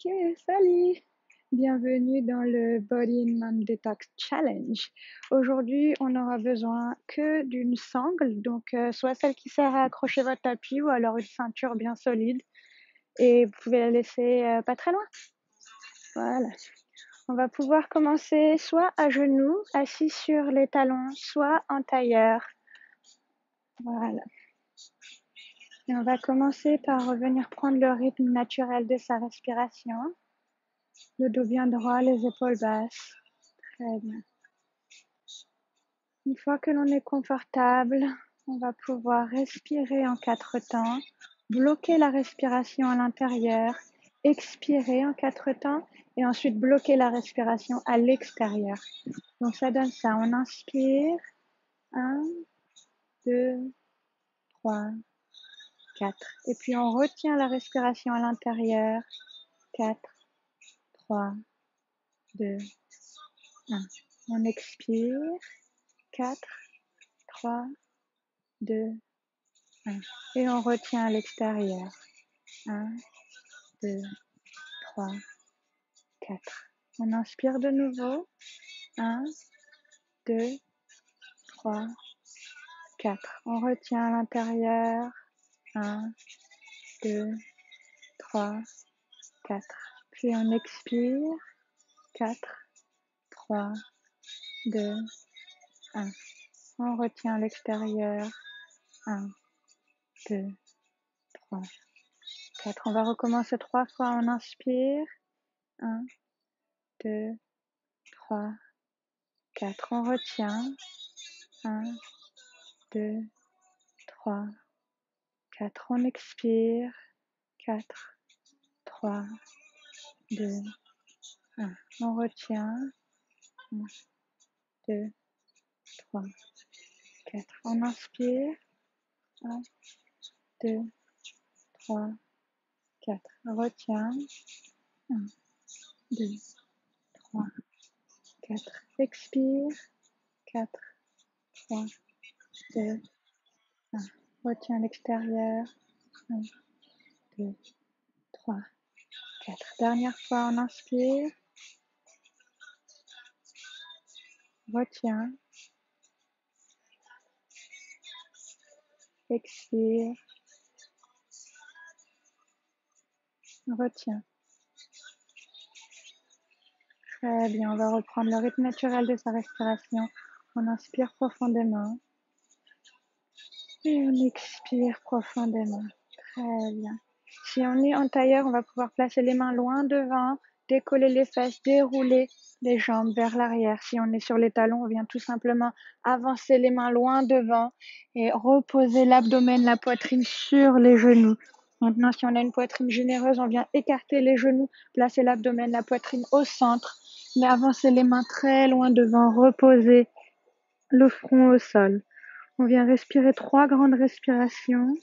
Ok, salut! Bienvenue dans le Body and Mind Detox Challenge. Aujourd'hui, on aura besoin que d'une sangle, donc soit celle qui sert à accrocher votre tapis ou alors une ceinture bien solide. Et vous pouvez la laisser pas très loin. Voilà. On va pouvoir commencer soit à genoux, assis sur les talons, soit en tailleur. Voilà. Et on va commencer par revenir prendre le rythme naturel de sa respiration. Le dos bien droit, les épaules basses. Très bien. Une fois que l'on est confortable, on va pouvoir respirer en 4 temps, bloquer la respiration à l'intérieur, expirer en 4 temps et ensuite bloquer la respiration à l'extérieur. Donc ça donne ça. On inspire. 1, 2, 3, 4. Et puis on retient la respiration à l'intérieur. 4, 3, 2, 1. On expire. 4, 3, 2, 1. Et on retient à l'extérieur. 1, 2, 3, 4. On inspire de nouveau. 1, 2, 3, 4. On retient à l'intérieur. 1, 2, 3, 4. Puis on expire. 4, 3, 2, 1. On retient à l'extérieur. 1, 2, 3, 4. On va recommencer 3 fois. On inspire. 1, 2, 3, 4. On retient. 1, 2, 3, 4. On expire. 4, 3, 2, 1. On retient. 1, 2, 3, 4. On inspire. 1, 2, 3, 4. On retient. 1, 2, 3, 4. Expire. 4, 3, 2, 1. Retiens l'extérieur. 1, 2, 3, 4. Dernière fois, on inspire. Retiens. Expire. Retiens. Très bien, on va reprendre le rythme naturel de sa respiration. On inspire profondément. Et on expire profondément. Très bien. Si on est en tailleur, on va pouvoir placer les mains loin devant, décoller les fesses, dérouler les jambes vers l'arrière. Si on est sur les talons, on vient tout simplement avancer les mains loin devant et reposer l'abdomen, la poitrine sur les genoux. Maintenant, si on a une poitrine généreuse, on vient écarter les genoux, placer l'abdomen, la poitrine au centre, mais avancer les mains très loin devant, reposer le front au sol. On vient respirer 3 grandes respirations.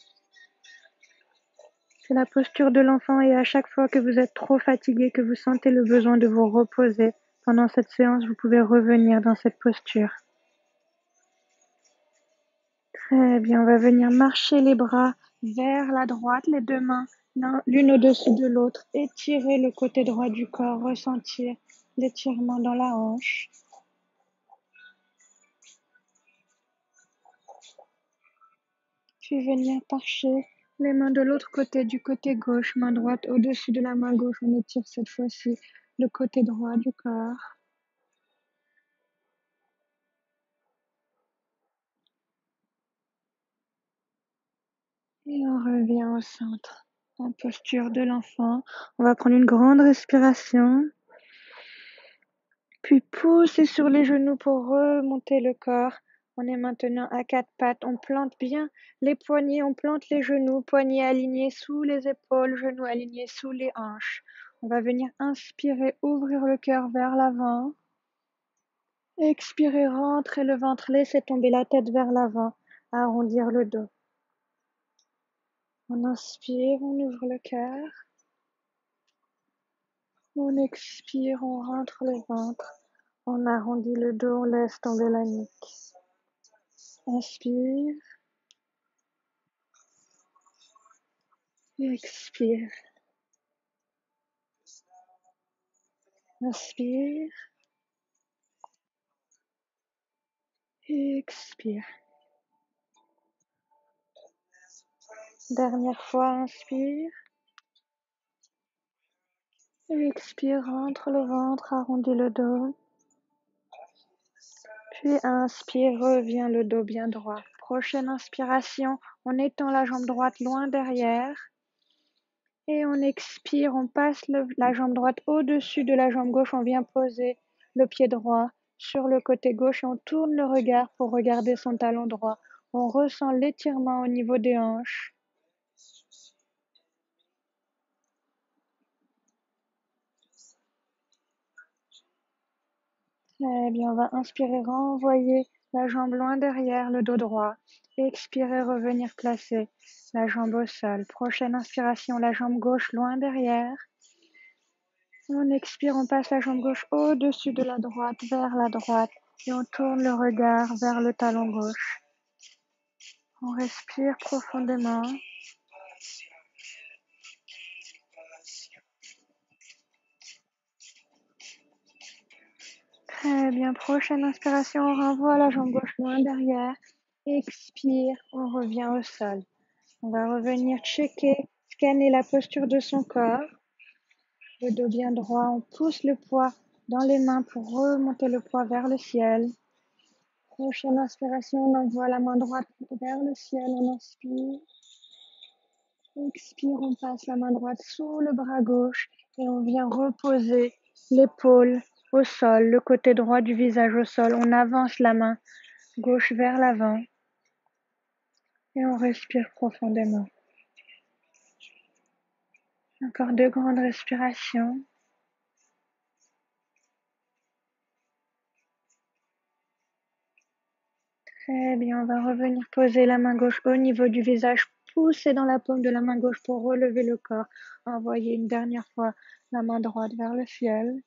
C'est la posture de l'enfant et à chaque fois que vous êtes trop fatigué, que vous sentez le besoin de vous reposer pendant cette séance, vous pouvez revenir dans cette posture. Très bien, on va venir marcher les bras vers la droite, les deux mains l'une au-dessus de l'autre. Étirer le côté droit du corps, ressentir l'étirement dans la hanche. Puis venir pencher les mains de l'autre côté, du côté gauche, main droite au-dessus de la main gauche. On étire cette fois-ci le côté droit du corps. Et on revient au centre, en posture de l'enfant. On va prendre une grande respiration. Puis pousser sur les genoux pour remonter le corps. On est maintenant à 4 pattes. On plante bien les poignets, on plante les genoux, poignets alignés sous les épaules, genoux alignés sous les hanches. On va venir inspirer, ouvrir le cœur vers l'avant. Expirer, rentrer le ventre, laisser tomber la tête vers l'avant, arrondir le dos. On inspire, on ouvre le cœur. On expire, on rentre le ventre. On arrondit le dos, on laisse tomber la nuque. Inspire. Expire. Inspire. Expire. Dernière fois, inspire. Expire, rentre le ventre, arrondis le dos. Puis inspire, reviens le dos bien droit. Prochaine inspiration, on étend la jambe droite loin derrière. Et on expire, on passe la jambe droite au-dessus de la jambe gauche, on vient poser le pied droit sur le côté gauche et on tourne le regard pour regarder son talon droit. On ressent l'étirement au niveau des hanches. Très bien, on va inspirer, renvoyer la jambe loin derrière, le dos droit. Expirer, revenir placer la jambe au sol. Prochaine inspiration, la jambe gauche loin derrière. On expire, on passe la jambe gauche au-dessus de la droite, vers la droite. Et on tourne le regard vers le talon gauche. On respire profondément. Très bien, prochaine inspiration, on renvoie la jambe gauche loin derrière. Expire, on revient au sol. On va revenir checker, scanner la posture de son corps. Le dos bien droit, on pousse le poids dans les mains pour remonter le poids vers le ciel. Prochaine inspiration, on envoie la main droite vers le ciel, on inspire. Expire, on passe la main droite sous le bras gauche et on vient reposer l'épaule au sol, le côté droit du visage au sol. On avance la main gauche vers l'avant et on respire profondément. Encore 2 grandes respirations. Très bien, on va revenir poser la main gauche au niveau du visage, pousser dans la paume de la main gauche pour relever le corps. Envoyer une dernière fois la main droite vers le ciel.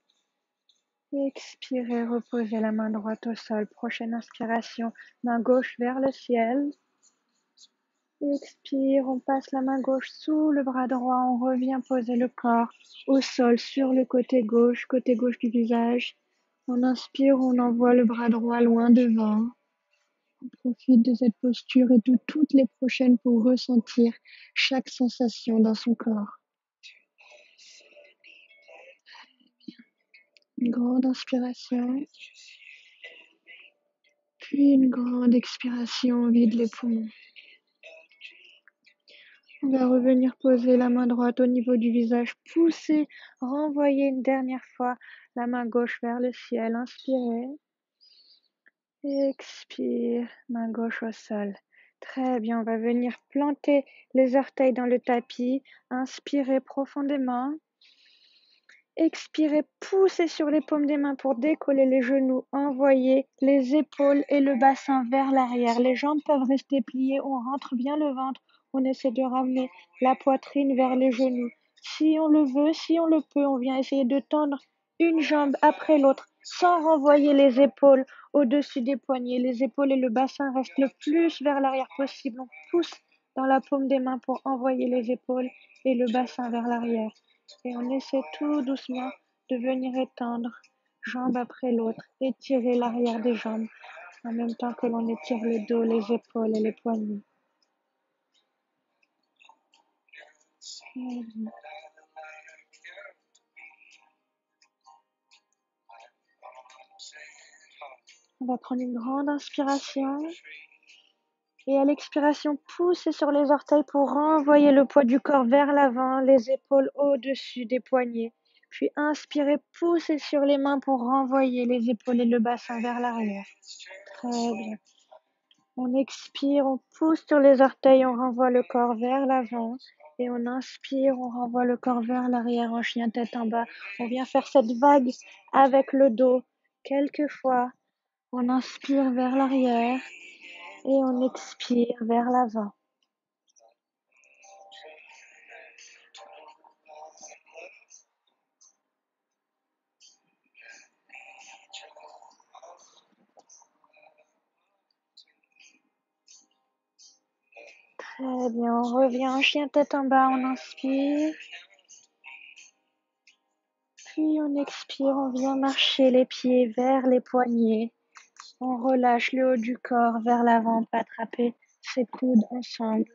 Expirez, reposez la main droite au sol. Prochaine inspiration, main gauche vers le ciel. Expire, on passe la main gauche sous le bras droit, on revient poser le corps au sol sur le côté gauche du visage. On inspire, on envoie le bras droit loin devant. On profite de cette posture et de toutes les prochaines pour ressentir chaque sensation dans son corps. Une grande inspiration, puis une grande expiration, on vide les poumons. On va revenir poser la main droite au niveau du visage, pousser, renvoyer une dernière fois la main gauche vers le ciel. Inspirez. Expire, main gauche au sol. Très bien, on va venir planter les orteils dans le tapis. Inspirez profondément. Expirez, poussez sur les paumes des mains pour décoller les genoux. Envoyez les épaules et le bassin vers l'arrière. Les jambes peuvent rester pliées. On rentre bien le ventre. On essaie de ramener la poitrine vers les genoux. Si on le veut, si on le peut, on vient essayer de tendre une jambe après l'autre sans renvoyer les épaules au-dessus des poignets. Les épaules et le bassin restent le plus vers l'arrière possible. On pousse dans la paume des mains pour envoyer les épaules et le bassin vers l'arrière. Et on essaie tout doucement de venir étendre, jambe après l'autre, étirer l'arrière des jambes, en même temps que l'on étire le dos, les épaules et les poignets. On va prendre une grande inspiration. Et à l'expiration, poussez sur les orteils pour renvoyer le poids du corps vers l'avant, les épaules au-dessus des poignets. Puis inspirez, poussez sur les mains pour renvoyer les épaules et le bassin vers l'arrière. Très bien. On expire, on pousse sur les orteils, on renvoie le corps vers l'avant. Et on inspire, on renvoie le corps vers l'arrière en chien tête en bas. On vient faire cette vague avec le dos. Quelques fois, on inspire vers l'arrière et on expire vers l'avant. Très bien, on revient en chien tête en bas, on inspire. Puis on expire, on vient marcher les pieds vers les poignets. On relâche le haut du corps vers l'avant, attraper ses coudes ensemble.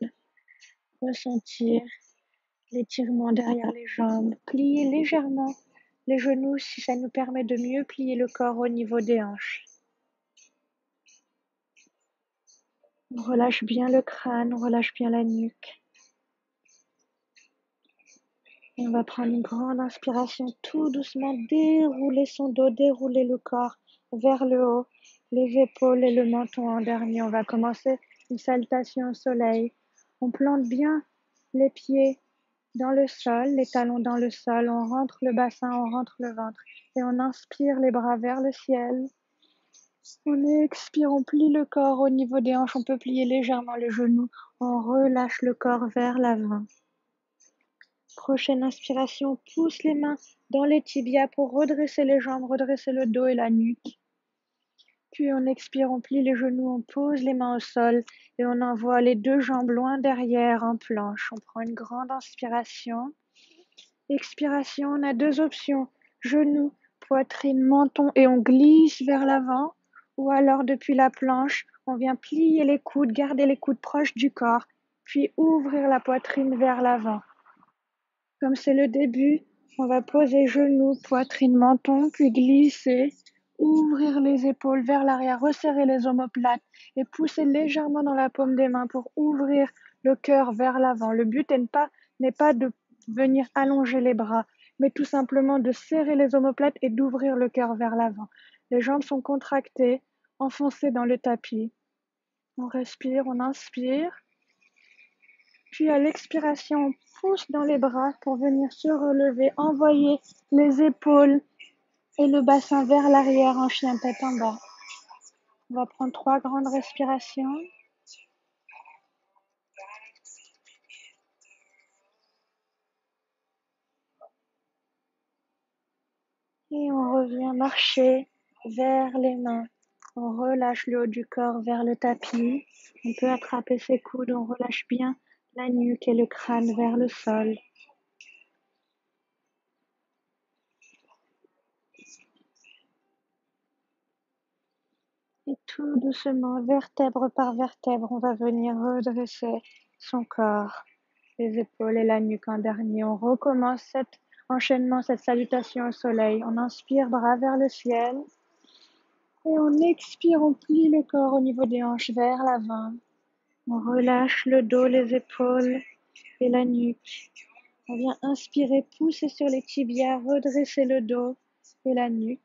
Ressentir l'étirement derrière les jambes. Plier légèrement les genoux si ça nous permet de mieux plier le corps au niveau des hanches. On relâche bien le crâne, on relâche bien la nuque. Et on va prendre une grande inspiration, tout doucement, dérouler son dos, dérouler le corps vers le haut, les épaules et le menton en dernier. On va commencer une salutation au soleil. On plante bien les pieds dans le sol, les talons dans le sol. On rentre le bassin, on rentre le ventre. Et on inspire les bras vers le ciel. On expire, on plie le corps au niveau des hanches. On peut plier légèrement les genoux. On relâche le corps vers l'avant. Prochaine inspiration, pousse les mains dans les tibias pour redresser les jambes, redresser le dos et la nuque. Puis on expire, on plie les genoux, on pose les mains au sol et on envoie les deux jambes loin derrière en planche. On prend une grande inspiration. Expiration, on a deux options, genoux, poitrine, menton et on glisse vers l'avant. Ou alors depuis la planche, on vient plier les coudes, garder les coudes proches du corps, puis ouvrir la poitrine vers l'avant. Comme c'est le début, on va poser genoux, poitrine, menton, puis glisser, ouvrir les épaules vers l'arrière, resserrer les omoplates et pousser légèrement dans la paume des mains pour ouvrir le cœur vers l'avant. Le but n'est pas de venir allonger les bras, mais tout simplement de serrer les omoplates et d'ouvrir le cœur vers l'avant. Les jambes sont contractées, enfoncées dans le tapis. On respire, on inspire. Puis à l'expiration, on pousse dans les bras pour venir se relever, envoyer les épaules et le bassin vers l'arrière en chien tête en bas. On va prendre 3 grandes respirations. Et on revient marcher vers les mains. On relâche le haut du corps vers le tapis. On peut attraper ses coudes, on relâche bien la nuque et le crâne vers le sol. Et tout doucement, vertèbre par vertèbre, on va venir redresser son corps, les épaules et la nuque en dernier. On recommence cet enchaînement, cette salutation au soleil. On inspire, bras vers le ciel. Et on expire, on plie le corps au niveau des hanches vers l'avant. On relâche le dos, les épaules et la nuque. On vient inspirer, pousser sur les tibias, redresser le dos et la nuque.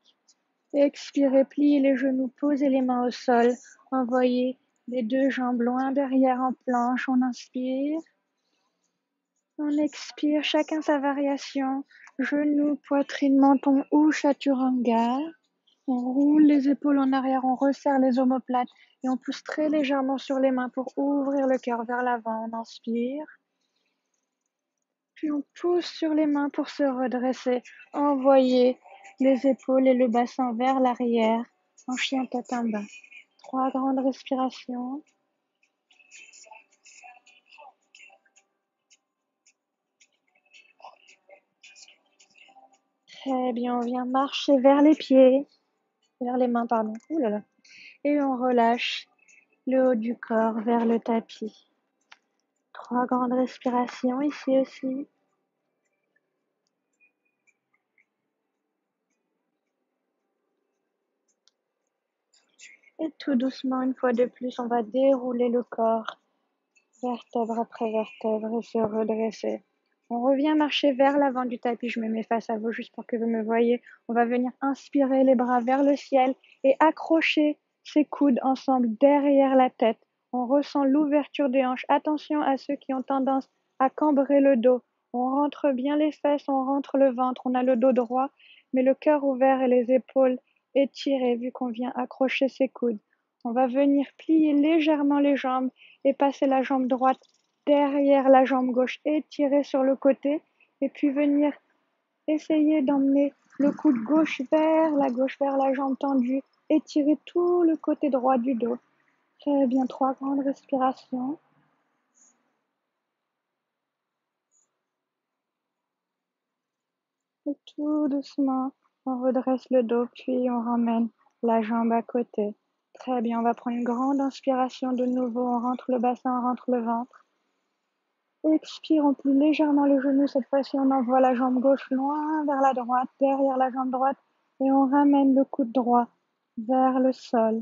Expirez, pliez les genoux, posez les mains au sol. Envoyez les deux jambes loin derrière en planche. On inspire. On expire, chacun sa variation. Genoux, poitrine, menton ou chaturanga. On roule les épaules en arrière, on resserre les omoplates et on pousse très légèrement sur les mains pour ouvrir le cœur vers l'avant. On inspire. Puis on pousse sur les mains pour se redresser. Envoyez les épaules et le bassin vers l'arrière en chien tête en bas. 3 grandes respirations. Très bien, on vient marcher vers les pieds, vers les mains, pardon. Ouh là là. Et on relâche le haut du corps vers le tapis. 3 grandes respirations ici aussi. Et tout doucement, une fois de plus, on va dérouler le corps, vertèbre après vertèbre, et se redresser. On revient marcher vers l'avant du tapis. Je me mets face à vous juste pour que vous me voyez. On va venir inspirer les bras vers le ciel et accrocher ses coudes ensemble derrière la tête. On ressent l'ouverture des hanches. Attention à ceux qui ont tendance à cambrer le dos. On rentre bien les fesses, on rentre le ventre. On a le dos droit, mais le cœur ouvert et les épaules étirées vu qu'on vient accrocher ses coudes. On va venir plier légèrement les jambes et passer la jambe droite derrière la jambe gauche, étirer sur le côté et puis venir essayer d'emmener le coude gauche, vers la jambe tendue, étirer tout le côté droit du dos. Très bien, 3 grandes respirations. Et tout doucement, on redresse le dos, puis on ramène la jambe à côté. Très bien, on va prendre une grande inspiration de nouveau. On rentre le bassin, on rentre le ventre. Expire, on plie légèrement le genou. Cette fois-ci, on envoie la jambe gauche loin vers la droite, derrière la jambe droite. Et on ramène le coude droit vers le sol.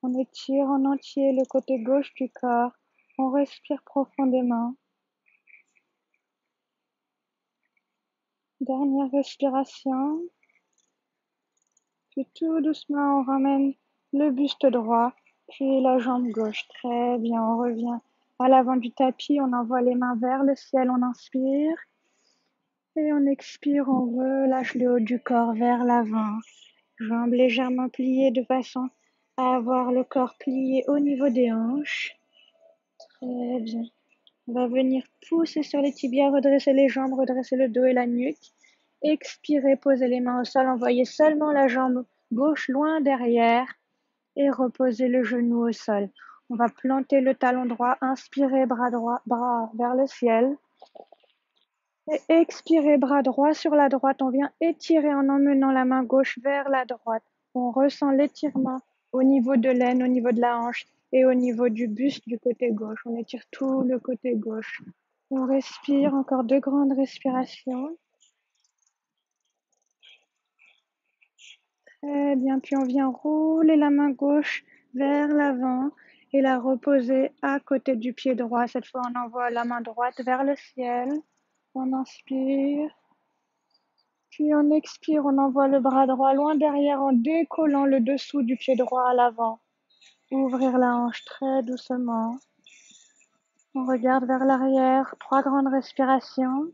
On étire en entier le côté gauche du corps. On respire profondément. Dernière respiration. Puis tout doucement, on ramène le buste droit, puis la jambe gauche. Très bien, on revient à l'avant du tapis. On envoie les mains vers le ciel. On inspire. Et on expire, on relâche le haut du corps vers l'avant. Jambes légèrement pliées de façon à avoir le corps plié au niveau des hanches. Très bien. On va venir pousser sur les tibias, redresser les jambes, redresser le dos et la nuque. Expirez, posez les mains au sol, envoyez seulement la jambe gauche loin derrière et reposez le genou au sol. On va planter le talon droit, inspirez, bras droit, bras vers le ciel. Et expirez, bras droit sur la droite. On vient étirer en emmenant la main gauche vers la droite. On ressent l'étirement au niveau de l'aine, au niveau de la hanche et au niveau du buste du côté gauche. On étire tout le côté gauche. On respire, encore 2 grandes respirations. Très bien, puis on vient rouler la main gauche vers l'avant et la reposer à côté du pied droit. Cette fois, on envoie la main droite vers le ciel. On inspire. Puis on expire, on envoie le bras droit loin derrière en décollant le dessous du pied droit à l'avant. Ouvrir la hanche très doucement. On regarde vers l'arrière, 3 grandes respirations.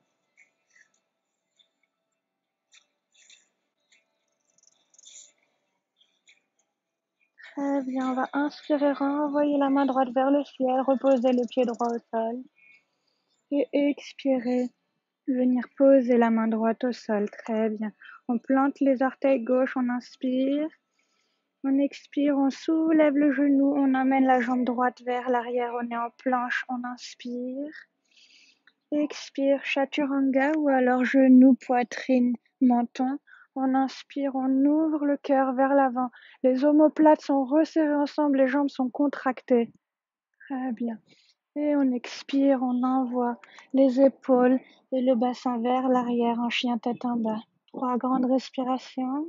Très bien, on va inspirer, renvoyer la main droite vers le ciel, reposer le pied droit au sol. Et expirer, venir poser la main droite au sol. Très bien. On plante les orteils gauche, on inspire. On expire, on soulève le genou, on amène la jambe droite vers l'arrière, on est en planche, on inspire. Expire, chaturanga ou alors genou, poitrine, menton. On inspire, on ouvre le cœur vers l'avant. Les omoplates sont resserrées ensemble, les jambes sont contractées. Très bien. Et on expire, on envoie les épaules et le bassin vers l'arrière en chien tête en bas. 3 grandes respirations.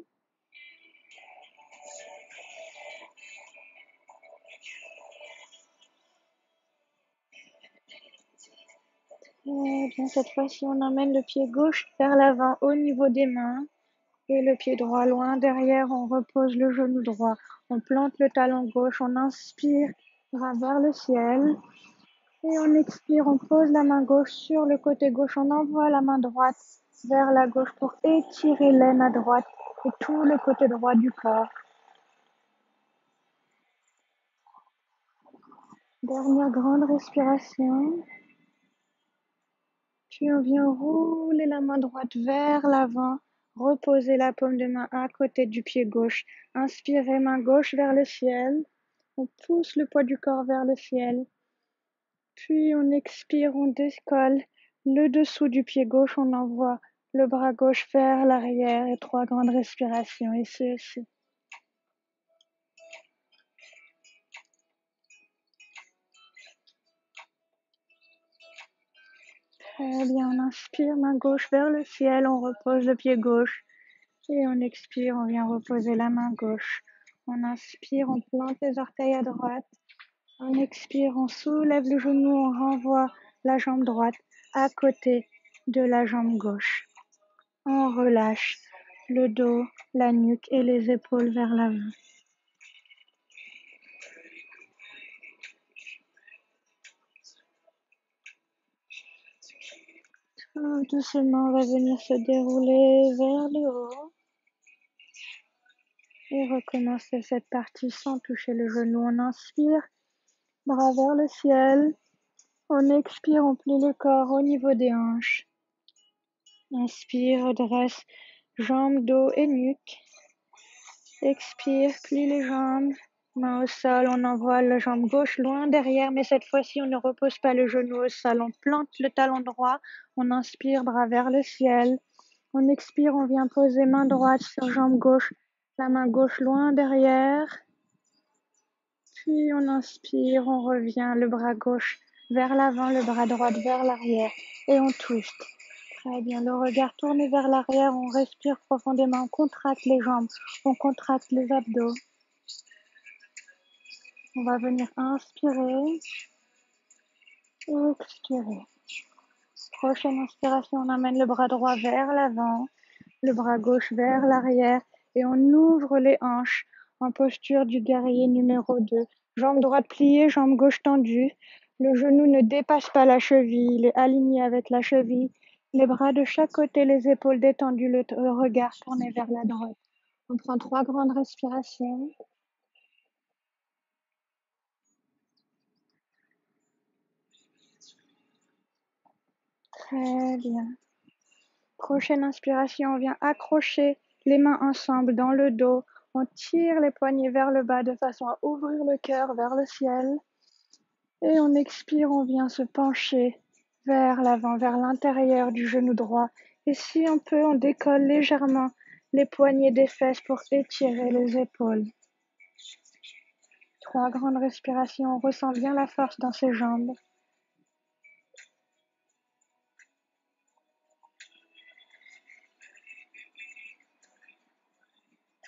Très bien, cette fois-ci, on emmène le pied gauche vers l'avant au niveau des mains et le pied droit loin derrière. On repose le genou droit. On plante le talon gauche. On inspire, bras vers le ciel. Et on expire, on pose la main gauche sur le côté gauche. On envoie la main droite vers la gauche pour étirer l'aine à droite et tout le côté droit du corps. Dernière grande respiration. Puis on vient rouler la main droite vers l'avant, reposer la paume de main à côté du pied gauche. Inspirez, main gauche vers le ciel. On pousse le poids du corps vers le ciel. Puis on expire, on décolle le dessous du pied gauche. On envoie le bras gauche vers l'arrière et 3 grandes respirations. Ici. Très bien, on inspire, main gauche vers le ciel. On repose le pied gauche. Et on expire, on vient reposer la main gauche. On inspire, on plante les orteils à droite. On expire, on soulève le genou, on renvoie la jambe droite à côté de la jambe gauche. On relâche le dos, la nuque et les épaules vers l'avant. Tout doucement, on va venir se dérouler vers le haut. Et recommencer cette partie sans toucher le genou. On inspire, bras vers le ciel. On expire, on plie le corps au niveau des hanches. Inspire, redresse jambes, dos et nuque. Expire, plie les jambes. Main au sol, on envoie la jambe gauche loin derrière, mais cette fois-ci, on ne repose pas le genou au sol. On plante le talon droit. On inspire, bras vers le ciel. On expire, on vient poser main droite sur jambe gauche, la main gauche loin derrière. Puis on inspire, on revient le bras gauche vers l'avant, le bras droit vers l'arrière et on twist. Très bien, le regard tourné vers l'arrière, on respire profondément, on contracte les jambes, on contracte les abdos. On va venir inspirer, expirer. Prochaine inspiration, on amène le bras droit vers l'avant, le bras gauche vers l'arrière et on ouvre les hanches en posture du guerrier numéro 2. Jambe droite pliée, jambe gauche tendue. Le genou ne dépasse pas la cheville, il est aligné avec la cheville. Les bras de chaque côté, les épaules détendues, le regard tourné vers la droite. On prend 3 grandes respirations. Très bien. Prochaine inspiration, on vient accrocher les mains ensemble dans le dos. On tire les poignets vers le bas de façon à ouvrir le cœur vers le ciel. Et on expire, on vient se pencher vers l'avant, vers l'intérieur du genou droit. Et si on peut, on décolle légèrement les poignets des fesses pour étirer les épaules. 3 grandes respirations, on ressent bien la force dans ses jambes.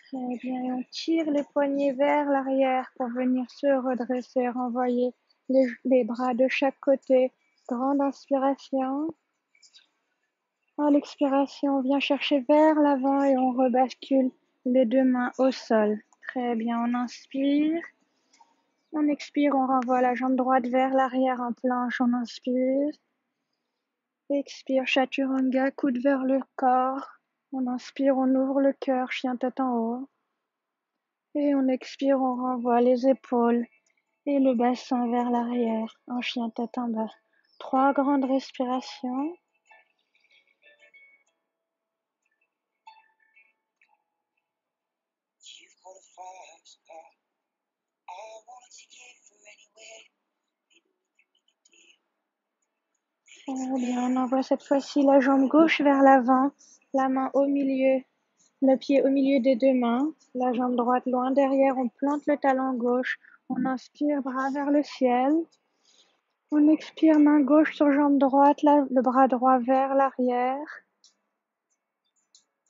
Très bien, et on tire les poignets vers l'arrière pour venir se redresser, renvoyer les bras de chaque côté. Grande inspiration. À l'expiration, on vient chercher vers l'avant et on rebascule les 2 mains au sol. Très bien, on inspire. On expire, on renvoie la jambe droite vers l'arrière en planche. On inspire. Expire, Chaturanga, coude vers le corps. On inspire, on ouvre le cœur, chien tête en haut. Et on expire, on renvoie les épaules et le bassin vers l'arrière, en chien tête en bas. 3 grandes respirations. Très bien, on envoie cette fois-ci la jambe gauche vers l'avant, la main au milieu, le pied au milieu des 2 mains, la jambe droite loin derrière, on plante le talon gauche, on inspire, bras vers le ciel. On expire, main gauche sur jambe droite, le bras droit vers l'arrière.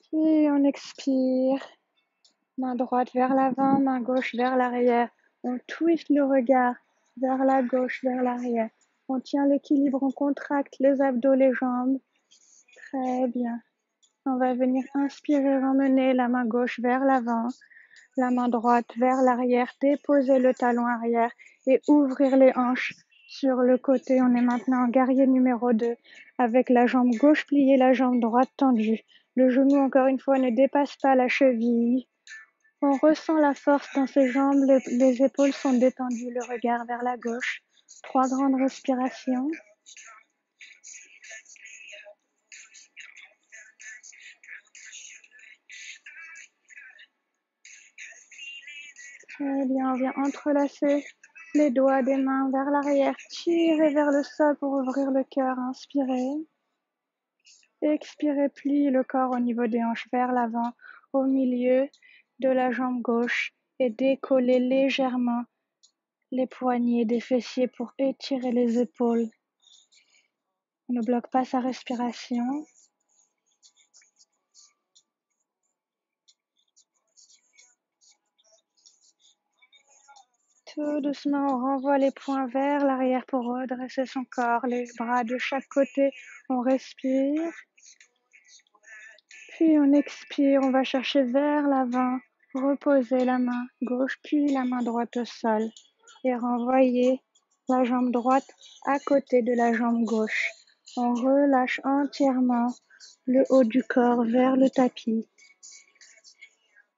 Puis on expire, main droite vers l'avant, main gauche vers l'arrière. On twist le regard vers la gauche, vers l'arrière. On tient l'équilibre, on contracte les abdos, les jambes. Très bien. On va venir inspirer, emmener la main gauche vers l'avant, la main droite vers l'arrière, déposer le talon arrière et ouvrir les hanches sur le côté. On est maintenant en guerrier numéro 2 avec la jambe gauche pliée, la jambe droite tendue. Le genou, encore une fois, ne dépasse pas la cheville. On ressent la force dans ses jambes, les épaules sont détendues, le regard vers la gauche. 3 grandes respirations. Très bien, on vient entrelacer les doigts des mains vers l'arrière, tirer vers le sol pour ouvrir le cœur, inspirez. Expirez, pliez le corps au niveau des hanches vers l'avant, au milieu de la jambe gauche et décollez légèrement les poignets des fessiers pour étirer les épaules. On ne bloque pas sa respiration. Tout doucement, on renvoie les poings vers l'arrière pour redresser son corps, les bras de chaque côté, on respire. Puis on expire, on va chercher vers l'avant, reposer la main gauche puis la main droite au sol et renvoyer la jambe droite à côté de la jambe gauche. On relâche entièrement le haut du corps vers le tapis.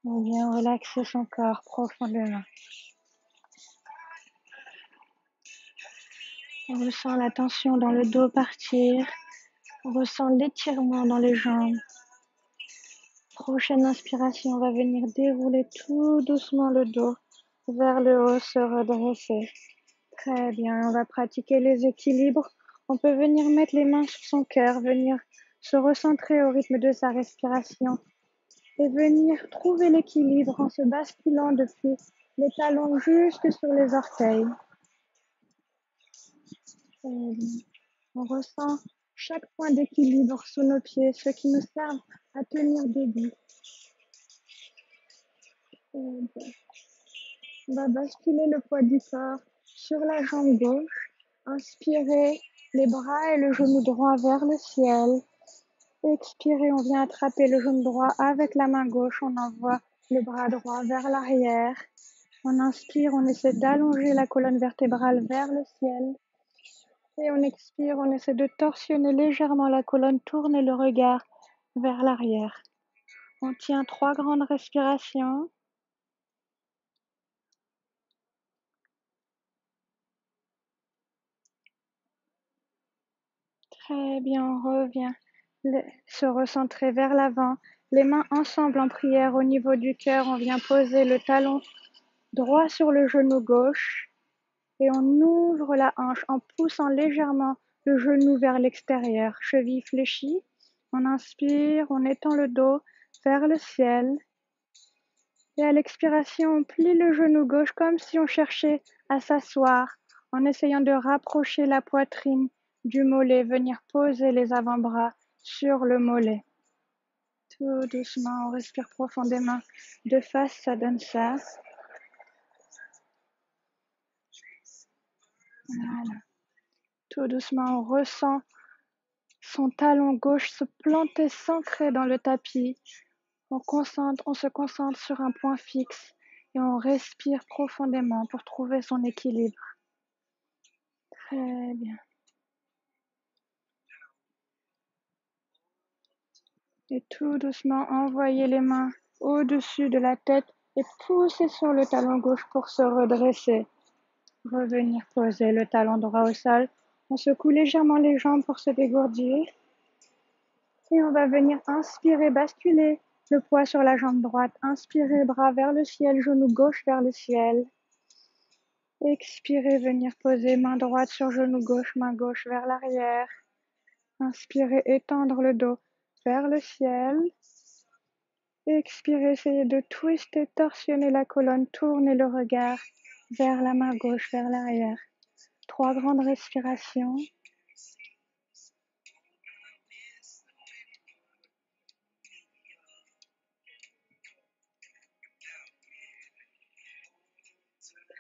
On vient relaxer son corps profondément. On ressent la tension dans le dos partir. On ressent l'étirement dans les jambes. Prochaine inspiration, on va venir dérouler tout doucement le dos vers le haut, se redresser. Très bien, on va pratiquer les équilibres. On peut venir mettre les mains sur son cœur, venir se recentrer au rythme de sa respiration et venir trouver l'équilibre en se basculant depuis les talons jusque sur les orteils. On ressent chaque point d'équilibre sous nos pieds, ce qui nous sert à tenir debout. On va basculer le poids du corps sur la jambe gauche. Inspirez les bras et le genou droit vers le ciel. Expirez, on vient attraper le genou droit avec la main gauche. On envoie le bras droit vers l'arrière. On inspire, on essaie d'allonger la colonne vertébrale vers le ciel. Et on expire, on essaie de torsionner légèrement la colonne, tourner le regard vers l'arrière. On tient 3 grandes respirations. Très bien, on revient. Se recentrer vers l'avant. Les mains ensemble en prière au niveau du cœur. On vient poser le talon droit sur le genou gauche. Et on ouvre la hanche en poussant légèrement le genou vers l'extérieur. Cheville fléchie. On inspire, on étend le dos vers le ciel. Et à l'expiration, on plie le genou gauche comme si on cherchait à s'asseoir en essayant de rapprocher la poitrine du mollet, venir poser les avant-bras sur le mollet. Tout doucement, on respire profondément. De face, ça donne ça. Voilà. Tout doucement, on ressent son talon gauche se planter, s'ancrer dans le tapis. On se concentre sur un point fixe et on respire profondément pour trouver son équilibre. Très bien. Et tout doucement, envoyez les mains au-dessus de la tête et poussez sur le talon gauche pour se redresser. Revenir poser le talon droit au sol. On secoue légèrement les jambes pour se dégourdir. Et on va venir inspirer, basculer le poids sur la jambe droite. Inspirez, bras vers le ciel, genou gauche vers le ciel. Expirez, venir poser main droite sur genou gauche, main gauche vers l'arrière. Inspirez, étendre le dos vers le ciel. Expirez, essayez de twister, torsionner la colonne, tournez le regard vers la main gauche, vers l'arrière. 3 grandes respirations.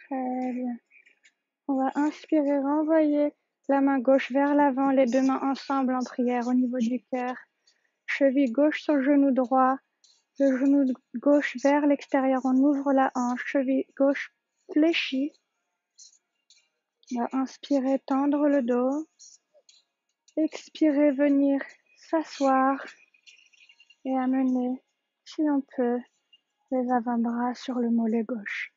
Très bien. On va inspirer, renvoyer la main gauche vers l'avant, les 2 mains ensemble en prière au niveau du cœur. Cheville gauche sur genou droit, le genou gauche vers l'extérieur, on ouvre la hanche, cheville gauche fléchie. On va inspirer, tendre le dos. Expirer, venir s'asseoir et amener, si on peut, les avant-bras sur le mollet gauche.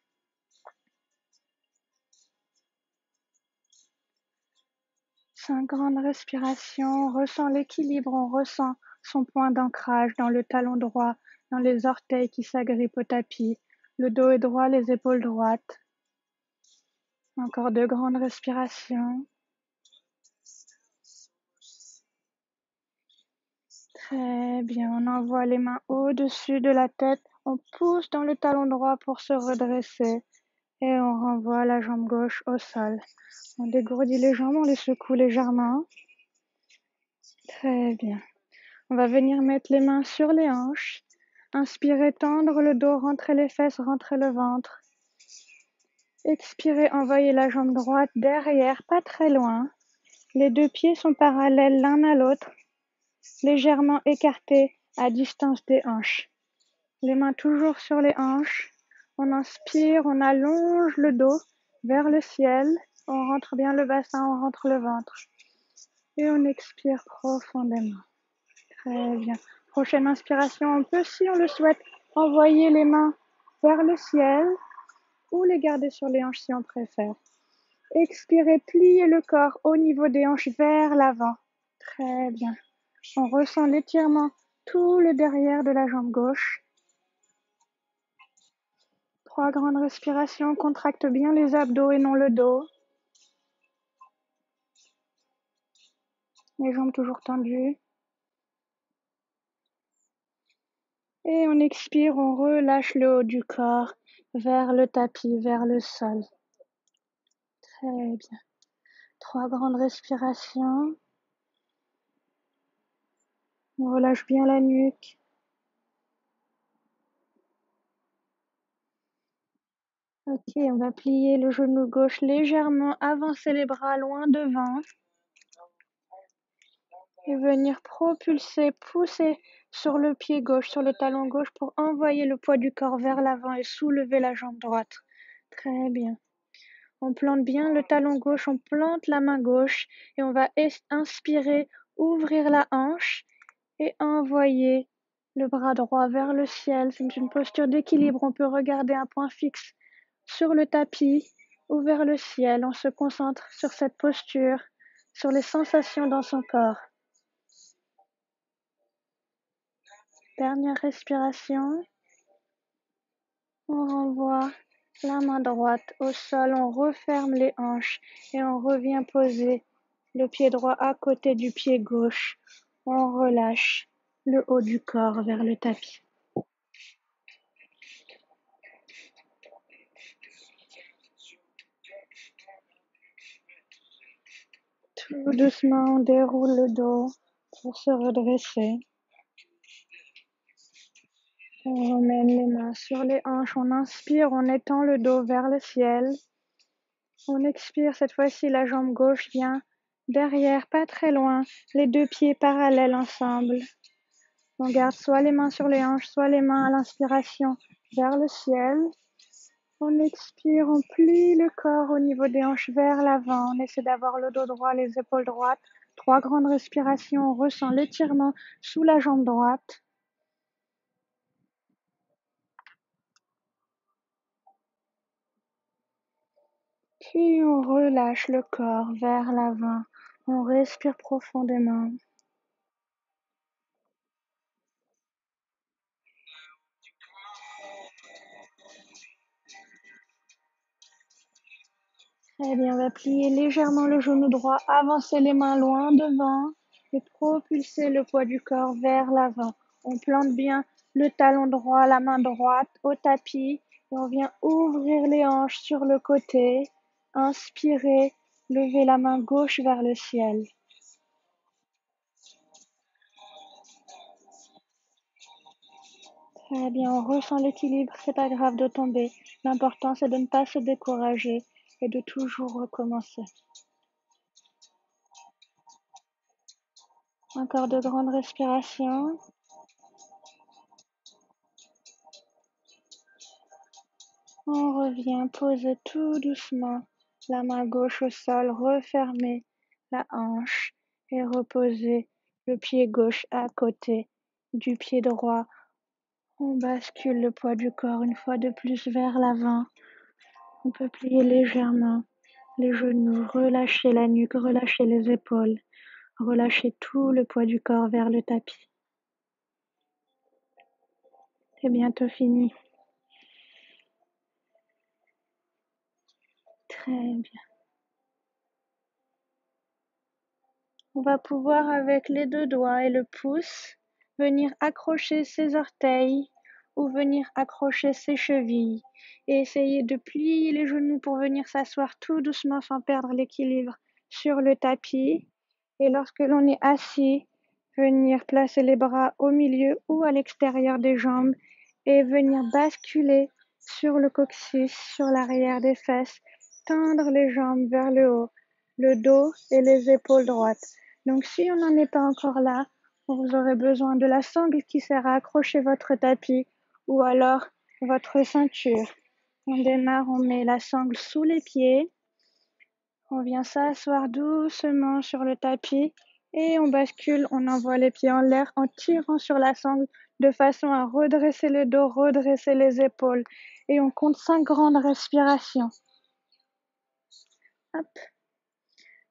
Cinq grandes respirations, on ressent l'équilibre, on ressent son point d'ancrage dans le talon droit, dans les orteils qui s'agrippent au tapis. Le dos est droit, les épaules droites. Encore 2 grandes respirations. Très bien, on envoie les mains au-dessus de la tête. On pousse dans le talon droit pour se redresser. Et on renvoie la jambe gauche au sol. On dégourdit les jambes, on les secoue légèrement. Très bien. On va venir mettre les mains sur les hanches. Inspirez, tendre le dos, rentrez les fesses, rentrez le ventre. Expirez, envoyez la jambe droite derrière, pas très loin. Les 2 pieds sont parallèles l'un à l'autre, légèrement écartés à distance des hanches. Les mains toujours sur les hanches. On inspire, on allonge le dos vers le ciel. On rentre bien le bassin, on rentre le ventre. Et on expire profondément. Très bien. Prochaine inspiration, on peut, si on le souhaite, envoyer les mains vers le ciel ou les garder sur les hanches si on préfère. Expirez, pliez le corps au niveau des hanches vers l'avant. Très bien. On ressent l'étirement tout le derrière de la jambe gauche. 3 grandes respirations, contracte bien les abdos et non le dos. Les jambes toujours tendues. Et on expire, on relâche le haut du corps vers le tapis, vers le sol. Très bien. 3 grandes respirations. On relâche bien la nuque. Ok, on va plier le genou gauche légèrement, avancer les bras loin devant. Et venir propulser, pousser sur le pied gauche, sur le talon gauche pour envoyer le poids du corps vers l'avant et soulever la jambe droite. Très bien. On plante bien le talon gauche, on plante la main gauche et on va inspirer, ouvrir la hanche et envoyer le bras droit vers le ciel. C'est une posture d'équilibre. On peut regarder un point fixe sur le tapis ou vers le ciel. On se concentre sur cette posture, sur les sensations dans son corps. Dernière respiration. On renvoie la main droite au sol, on referme les hanches et on revient poser le pied droit à côté du pied gauche. On relâche le haut du corps vers le tapis. Tout doucement, on déroule le dos pour se redresser. On ramène les mains sur les hanches, on inspire, on étend le dos vers le ciel. On expire, cette fois-ci la jambe gauche vient derrière, pas très loin, les deux pieds parallèles ensemble. On garde soit les mains sur les hanches, soit les mains à l'inspiration vers le ciel. On expire, on plie le corps au niveau des hanches vers l'avant. On essaie d'avoir le dos droit, les épaules droites. 3 grandes respirations, on ressent l'étirement sous la jambe droite. Puis on relâche le corps vers l'avant. On respire profondément. Très bien, on va plier légèrement le genou droit, avancer les mains loin devant et propulser le poids du corps vers l'avant. On plante bien le talon droit, la main droite au tapis et on vient ouvrir les hanches sur le côté. Inspirez, levez la main gauche vers le ciel. Très bien, on ressent l'équilibre, c'est pas grave de tomber. L'important c'est de ne pas se décourager et de toujours recommencer. Encore 2 grandes respirations. On revient poser tout doucement la main gauche au sol, refermer la hanche et reposer le pied gauche à côté du pied droit. On bascule le poids du corps une fois de plus vers l'avant. On peut plier légèrement les genoux, relâcher la nuque, relâcher les épaules, relâcher tout le poids du corps vers le tapis. C'est bientôt fini. Très bien. On va pouvoir, avec les 2 doigts et le pouce, venir accrocher ses orteils ou venir accrocher ses chevilles et essayer de plier les genoux pour venir s'asseoir tout doucement sans perdre l'équilibre sur le tapis. Et lorsque l'on est assis, venir placer les bras au milieu ou à l'extérieur des jambes et venir basculer sur le coccyx, sur l'arrière des fesses, tendre les jambes vers le haut, le dos et les épaules droites. Donc si on n'en est pas encore là, vous aurez besoin de la sangle qui sert à accrocher votre tapis ou alors votre ceinture. On démarre, on met la sangle sous les pieds, on vient s'asseoir doucement sur le tapis et on bascule, on envoie les pieds en l'air en tirant sur la sangle de façon à redresser le dos, redresser les épaules et on compte 5 grandes respirations. Hop.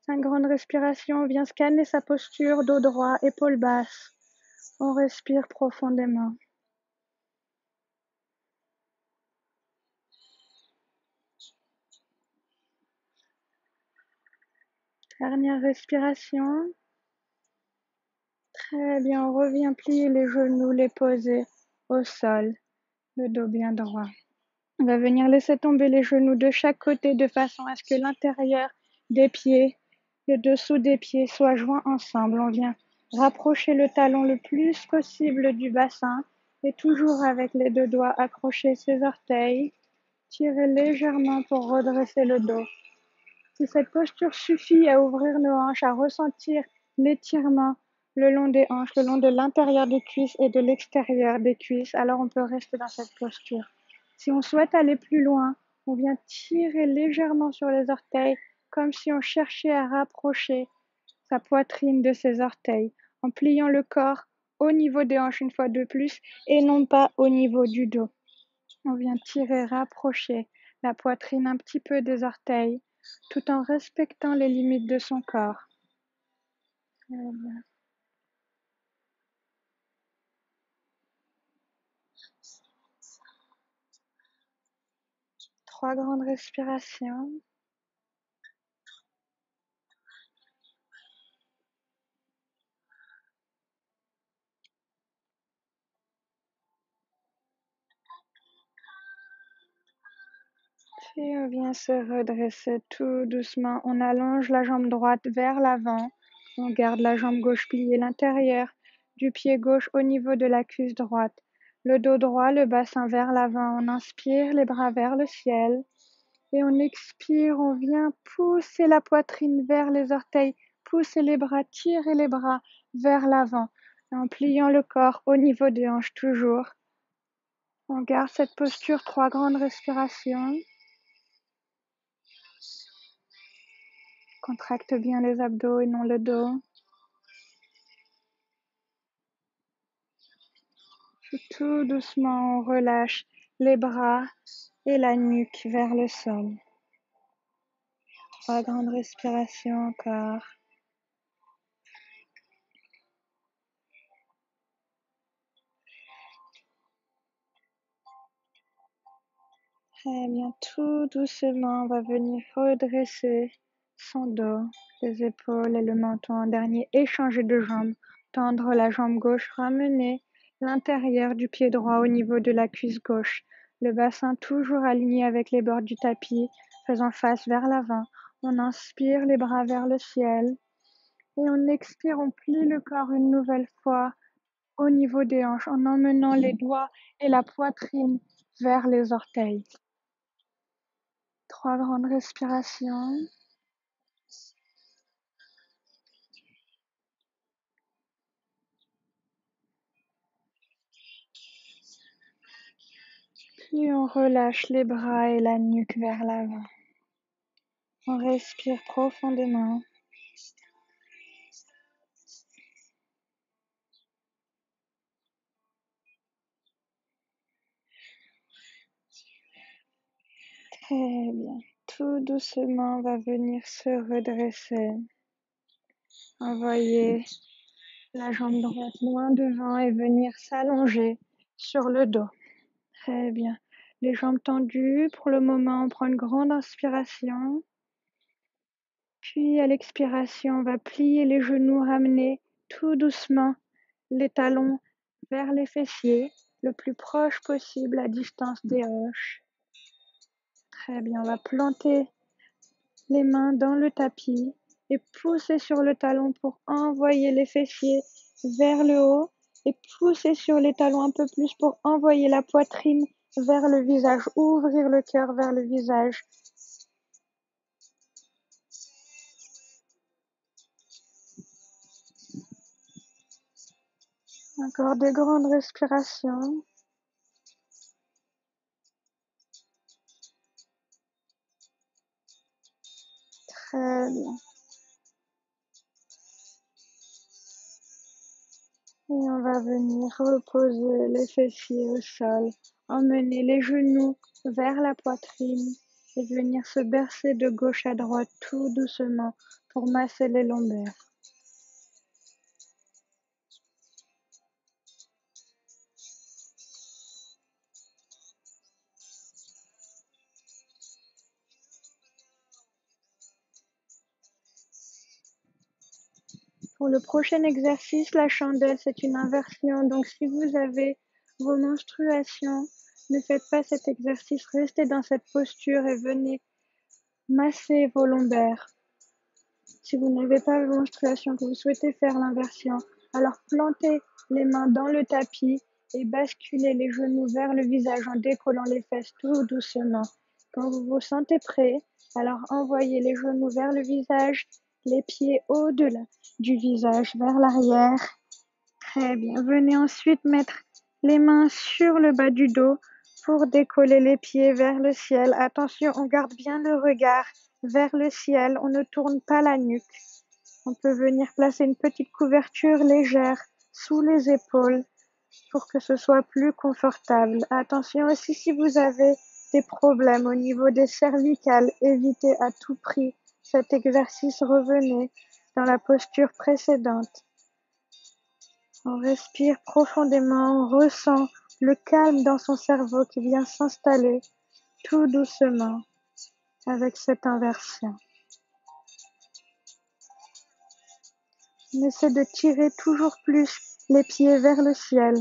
5 grandes respirations, on vient scanner sa posture, dos droit, épaules basses. On respire profondément. Dernière respiration. Très bien, on revient plier les genoux, les poser au sol, le dos bien droit. On va venir laisser tomber les genoux de chaque côté de façon à ce que l'intérieur des pieds, le dessous des pieds soient joints ensemble. On vient rapprocher le talon le plus possible du bassin et toujours avec les deux doigts accrocher ses orteils. Tirez légèrement pour redresser le dos. Si cette posture suffit à ouvrir nos hanches, à ressentir l'étirement le long des hanches, le long de l'intérieur des cuisses et de l'extérieur des cuisses, alors on peut rester dans cette posture. Si on souhaite aller plus loin, on vient tirer légèrement sur les orteils, comme si on cherchait à rapprocher sa poitrine de ses orteils, en pliant le corps au niveau des hanches une fois de plus et non pas au niveau du dos. On vient tirer, rapprocher la poitrine un petit peu des orteils, tout en respectant les limites de son corps. Trois grandes respirations. Puis on vient se redresser tout doucement. On allonge la jambe droite vers l'avant. On garde la jambe gauche pliée, l'intérieur du pied gauche au niveau de la cuisse droite. Le dos droit, le bassin vers l'avant. On inspire, les bras vers le ciel. Et on expire, on vient pousser la poitrine vers les orteils, pousser les bras, tirer les bras vers l'avant, en pliant le corps au niveau des hanches toujours. On garde cette posture, trois grandes respirations. Contracte bien les abdos et non le dos. Puis tout doucement, on relâche les bras et la nuque vers le sol. Trois grandes respirations encore. Très bien, tout doucement, on va venir redresser son dos, les épaules et le menton en dernier. Échanger de jambes, tendre la jambe gauche, ramener l'intérieur du pied droit au niveau de la cuisse gauche. Le bassin toujours aligné avec les bords du tapis, faisant face vers l'avant. On inspire, les bras vers le ciel. Et on expire, on plie le corps une nouvelle fois au niveau des hanches en emmenant les doigts et la poitrine vers les orteils. Trois grandes respirations. Puis on relâche les bras et la nuque vers l'avant. On respire profondément. Très bien. Tout doucement, on va venir se redresser. Envoyer la jambe droite loin devant et venir s'allonger sur le dos. Très bien. Les jambes tendues. Pour le moment, on prend une grande inspiration. Puis à l'expiration, on va plier les genoux, ramener tout doucement les talons vers les fessiers, le plus proche possible à distance des hanches. Très bien, on va planter les mains dans le tapis et pousser sur le talon pour envoyer les fessiers vers le haut et pousser sur les talons un peu plus pour envoyer la poitrine vers le visage, ouvrir le cœur vers le visage. Encore de grandes respirations. Très bien. Et on va venir reposer les fessiers au sol, emmener les genoux vers la poitrine et venir se bercer de gauche à droite tout doucement pour masser les lombaires. Pour le prochain exercice, la chandelle, c'est une inversion. Donc, si vous avez vos menstruations, ne faites pas cet exercice, restez dans cette posture et venez masser vos lombaires. Si vous n'avez pas de menstruation, que vous souhaitez faire l'inversion, alors plantez les mains dans le tapis et basculez les genoux vers le visage en décollant les fesses tout doucement. Quand vous vous sentez prêt, alors envoyez les genoux vers le visage, les pieds au-delà du visage vers l'arrière. Très bien. Venez ensuite mettre les mains sur le bas du dos pour décoller les pieds vers le ciel. Attention, on garde bien le regard vers le ciel, on ne tourne pas la nuque. On peut venir placer une petite couverture légère sous les épaules pour que ce soit plus confortable. Attention aussi si vous avez des problèmes au niveau des cervicales, évitez à tout prix cet exercice, revenez dans la posture précédente. On respire profondément, on ressent le calme dans son cerveau qui vient s'installer tout doucement avec cette inversion. On essaie de tirer toujours plus les pieds vers le ciel.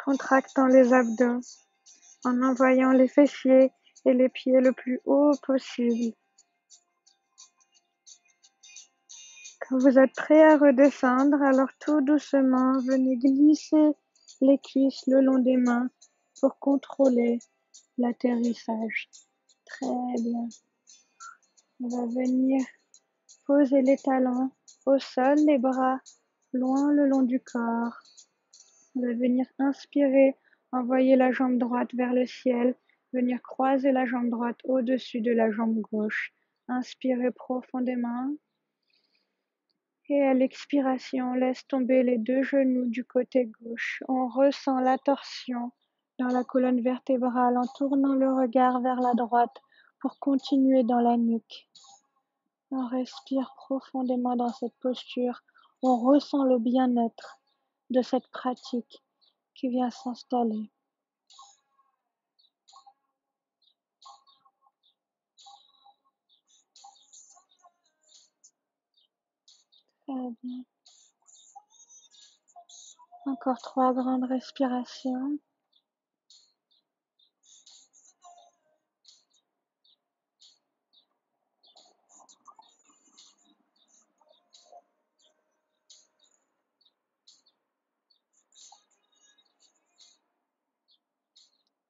Contractant les abdos, en envoyant les fessiers et les pieds le plus haut possible. Quand vous êtes prêt à redescendre, alors tout doucement, venez glisser les cuisses le long des mains pour contrôler l'atterrissage. Très bien. On va venir poser les talons au sol, les bras loin le long du corps. On va venir inspirer, envoyer la jambe droite vers le ciel, venir croiser la jambe droite au-dessus de la jambe gauche. Inspirez profondément. Et à l'expiration, laisse tomber les deux genoux du côté gauche. On ressent la torsion dans la colonne vertébrale en tournant le regard vers la droite pour continuer dans la nuque. On respire profondément dans cette posture. On ressent le bien-être de cette pratique qui vient s'installer. Très bien. Encore 3 grandes respirations.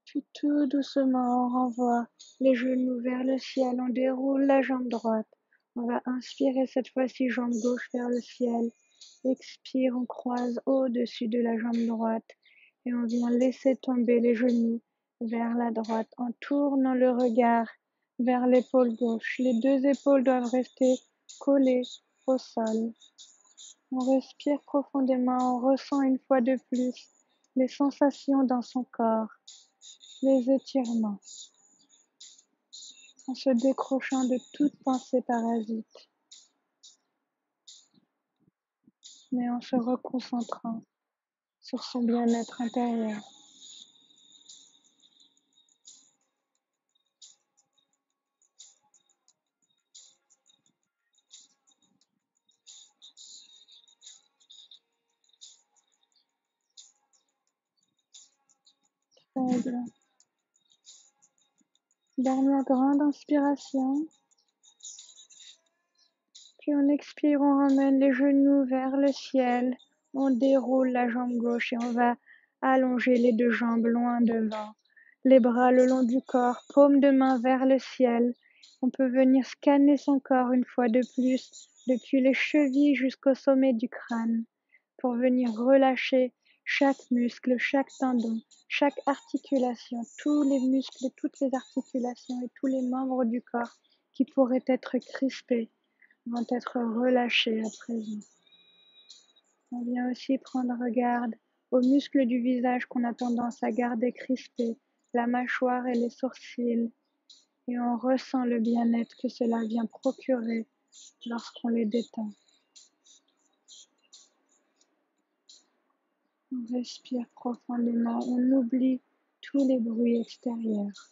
Puis tout doucement, on renvoie les genoux vers le ciel. On déroule la jambe droite. On va inspirer cette fois-ci, jambe gauche vers le ciel. Expire, on croise au-dessus de la jambe droite. Et on vient laisser tomber les genoux vers la droite en tournant le regard vers l'épaule gauche. Les deux épaules doivent rester collées au sol. On respire profondément, on ressent une fois de plus les sensations dans son corps, les étirements, en se décrochant de toute pensée parasite, mais en se reconcentrant sur son bien-être intérieur. Très bien. Dernière grande inspiration. Puis on expire, on ramène les genoux vers le ciel. On déroule la jambe gauche et on va allonger les deux jambes loin devant. Les bras le long du corps, paume de main vers le ciel. On peut venir scanner son corps une fois de plus, depuis les chevilles jusqu'au sommet du crâne, pour venir relâcher chaque muscle, chaque tendon, chaque articulation, tous les muscles, toutes les articulations et tous les membres du corps qui pourraient être crispés vont être relâchés à présent. On vient aussi prendre garde aux muscles du visage qu'on a tendance à garder crispés, la mâchoire et les sourcils, et on ressent le bien-être que cela vient procurer lorsqu'on les détend. On respire profondément, on oublie tous les bruits extérieurs.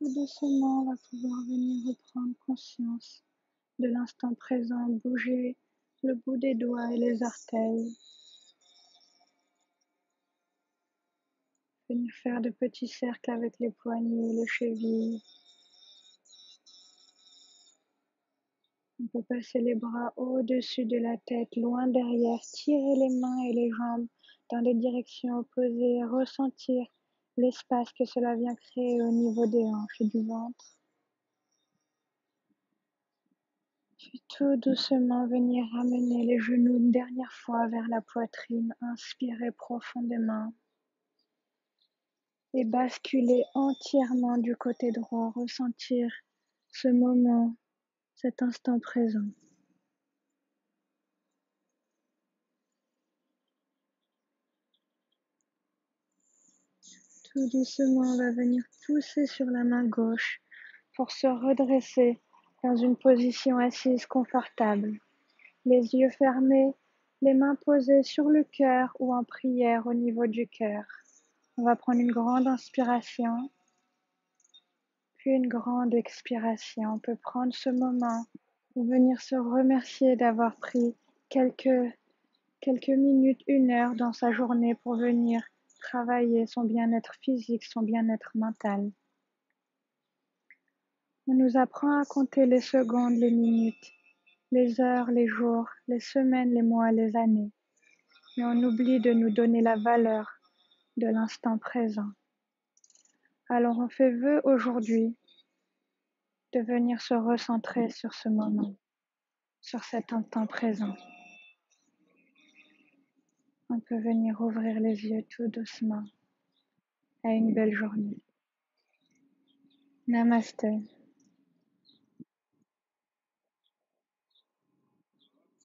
Tout doucement, on va pouvoir venir reprendre conscience de l'instant présent, bouger le bout des doigts et les orteils, venir faire de petits cercles avec les poignets, les chevilles. On peut passer les bras au-dessus de la tête, loin derrière, tirer les mains et les jambes dans des directions opposées, ressentir l'espace que cela vient créer au niveau des hanches et du ventre. Puis tout doucement venir ramener les genoux une dernière fois vers la poitrine, inspirer profondément et basculer entièrement du côté droit, ressentir ce moment, cet instant présent. Tout doucement, on va venir pousser sur la main gauche pour se redresser dans une position assise confortable. Les yeux fermés, les mains posées sur le cœur ou en prière au niveau du cœur. On va prendre une grande inspiration, puis une grande expiration. On peut prendre ce moment pour venir se remercier d'avoir pris quelques minutes, une heure dans sa journée pour venir travailler son bien-être physique, son bien-être mental. On nous apprend à compter les secondes, les minutes, les heures, les jours, les semaines, les mois, les années. Mais on oublie de nous donner la valeur de l'instant présent. Alors on fait vœu aujourd'hui de venir se recentrer sur ce moment, sur cet instant présent. On peut venir ouvrir les yeux tout doucement à une belle journée. Namasté.